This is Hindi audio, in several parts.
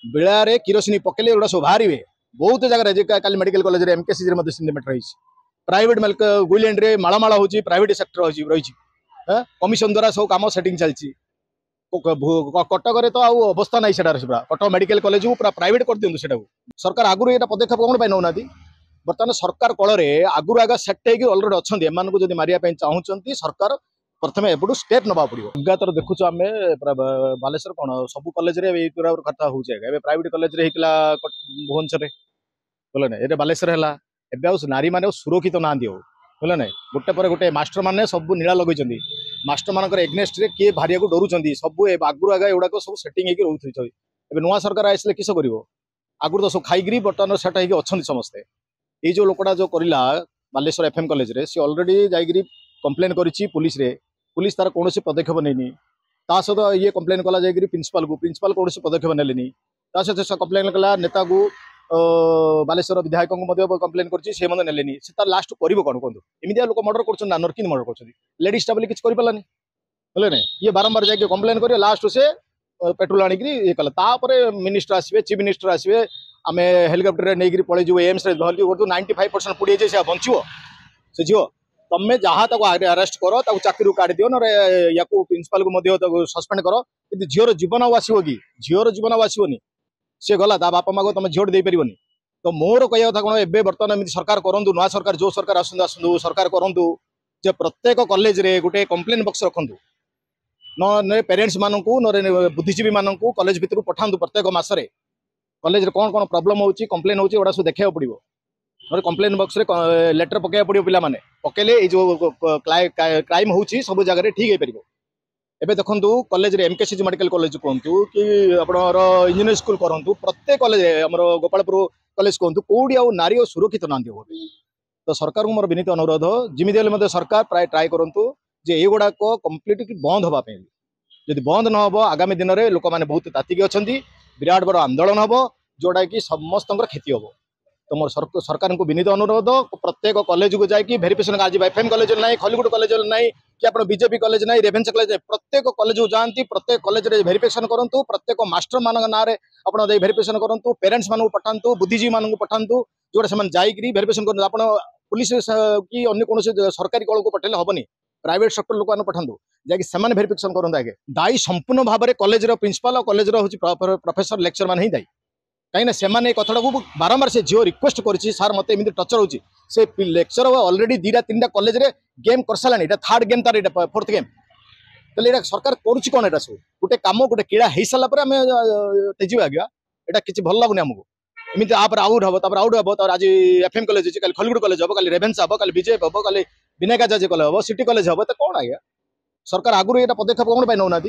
बेलारे किरोसिनी पकेले एगुड़ा सब बाहर बहुत जगह कल मेडिकल कॉलेज एमकेसीजी सिंडिकेट रही प्राइवेट गुइलैंड रे मालामाला हो प्राइवेट सेक्टर रही कमिशन द्वारा सब कम सेटिंग चलती कटक तो अवस्था नहीं कटक मेडिकल कॉलेज को पूरा प्राइवेट कर दिखाँ से सरकार आगुरी ये पदक्षेप कौन नौना बर्तमान सरकार कल आगुरी आगे सेट होलरेडी अच्छा एम को मारे चाहूँगी सरकार प्रथम एपटू स्टेप ना पड़ो लगातार देखुँ आम बालेश्वर कौन सब कलेज कथा हूँ प्राइवेट कलेज भुवनेश्वर बोले ना ये बालेश्वर है एवं नारी मैंने सुरक्षित ना बोले ना गोटे पर गोटे मास्टर मैंने सब नीला लगे मास्टर मान एग्नेस्ट किए भारिया को डरुंच सब आगुरी आगे एगुड़ाक सब सेटिंग रोचे ए नुआ सरकार आसले किस कर आगुरी तो सब खाई बर्तमान सेट अच्छा समस्ते ये जो लोकटा जो करला बालेश्वर एफएम कॉलेज रे सी ऑलरेडी जाइए कंप्लेन करी पुलिस रे पुलिस तार कौन पदक्षेप नहीं सहित ये कंप्लेन कला जाइए प्रिंसिपाल कौन पदक्षेप नेलेनी सहित कंप्लेन कला नेता को बालेश्वर विधायक कंप्लेन कर तार लास्ट कर कौन कहूँ एमती लोक मर्डर कर नरकिन मर्डर कर लेडीज टा किसी करपारानी बोले ना ये बारंबार जाके कंप्लेन कर लास्ट से पेट्रोल आणिक ये कला मिनिस्टर आसवे चीफ मिनिस्टर आसवे आम हेलिकप्टर नहीं पड़े जो एम्स भर्ती कर 95% पुड़ी से बचो से झील तमें जहाँ अरेस्ट कर चाकरी काट दियो ना या प्रिंसिपाल को सस्पेंड कर कि झीर जीवन आसो कि झीर जीवन आसोनी सी गला बापा माँ को तुम झीट दे पारनि तो मोर कह कथा कौन ए बर्तमान सरकार करूँ नुआ सरकार जो सरकार आसतु सरकार करूँ जे प्रत्येक कॉलेज रे गोटे कंप्लेन बॉक्स रखु न पेरेंट्स मानू न बुद्धिजीवी मानू कॉलेज भितर पठातु प्रत्येक मसरे कॉलेज रे कौन कौन प्रॉब्लम होची कंप्लेन होची एडा सब देखा पड़ो ना कंप्लेन बॉक्स रे लेटर पकड़ा पड़ो पिला माने पकेले जो क्राइम होची सब जगह ठीक हो पार एबे देखंतु कॉलेज रे एमकेसीजी मेडिकल कॉलेज कहतु कि आपणर इंजीनियर स्कूल करंतु प्रत्येक कॉलेज हमर गोपालपुर कॉलेज कहतु कौड़ी आ नारी सुरक्षित ना तो सरकार को मोर विनीत अनुरोध जिमिति सरकार प्राय ट्राए करंतु जे एगुड़ाक कम्प्लीट बंद होगापी जदि बंद न हो आगामी दिन में लोक मैंने बहुत तातिक अच्छा विराट बड़ आंदोलन हम जोटा कि समस्त क्षति हम तो मोर सरकार को विनीत अनुरोध प्रत्येक कॉलेज को जाकि भेरिफिकेशन आज एफएम कॉलेज ना खलिगुड़ कॉलेज ना कि आप बीजेपी कॉलेज ना रेभेन्सा कॉलेज प्रत्येक कॉलेज को जाती प्रत्येक कॉलेज भेरिफिकेशन करूँ प्रत्येक मास्टर मान ना आप भेरिफिकेशन करूँ पेरेन्ट्स मानू पठातु बुद्धिजीवी मानू पठातु जोटा से जाकि भेरिफिकेशन करूँ आप पुलिस कि अन्य कौन सरकारी कल को पठेले हेनी प्राइवेट सेक्टर लोक पठातु जाकि भेरिफिकेशन करूँ आगे दायी संपूर्ण भाव में कॉलेज प्रिंसिपाल और कॉलेज प्रोफेसर लेक्चर मान ही दायी कहीं से कथा को बारंबार से झील रिक्वेस्ट करी सार मत एमती टर्चर होची से लेक्चर ऑलरेडी 2-3टा कॉलेज रे गेम कर सारा थर्ड गेम तार फोर्थ गेम तो सरकार करुच्ची कौन एटा सब गोटे कम गोटे कीड़ा हो सारापर आम तेजी आगे यहाँ किसी भल लगुनि आमको एमती आप आउट हम आउट हम आज एफएम कॉलेज अच्छी कल खलिगुड़ कॉलेज हम कल रेभेन्सा हम कल बीजेपी हम कल विनायक आचार्य कॉलेज हम सिटी कॉलेज हम तो कौन आज्ञा सरकार आगुरी ये पदक्षेप कौन नौना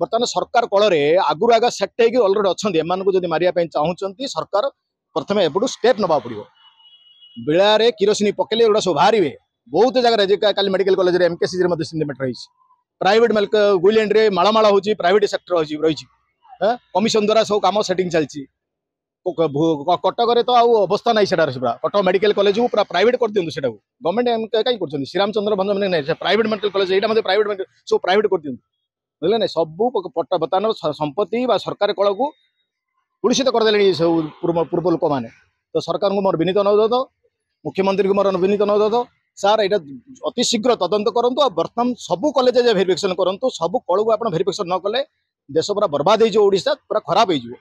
बर्तमान सरकार कल आगुरी आगे सेट होलरेडी अच्छा एम को मारे चाहूँगी सरकार प्रथम एपटू स्टेप ना पड़ो बेलारे किरोसिनी पकेले एगुड़ा सब बाहर बहुत जगह कल मेडिकल कॉलेज एमकेसीजी सिंडिकेट रही प्राइवेट गुइलैंड रे मालामाला हो प्राइवेट सेक्टर रही कमिशन द्वारा सब कम सेटिंग चलती कटक तो अवस्था नहीं कटक मेडिकल कॉलेज को पूरा प्राइवेट कर दिखाँ से गवर्नमेंट कहीं कर श्रीरामचंद्र भंजन नहीं प्राइवेट मेडिकल कॉलेज यहाँ प्राइवेट सब प्राइवेट कर दिखाँ बुझे ना सब बर्तमान संपत्ति सरकार कल को पुलिसित करदे सब पूर्व लोक मैंने तो सरकार को मोर विनीत अनुरोध मुख्यमंत्री को मोर विनीत अनुरोध सार यहाँ अति शीघ्र तदंत करूँ और बर्तमान सब कॉलेज भेरिफिकेशन करूँ सब कल को आप भेरिफिकेशन न कले देश पूरा बर्बाद हो पूरा खराब हो।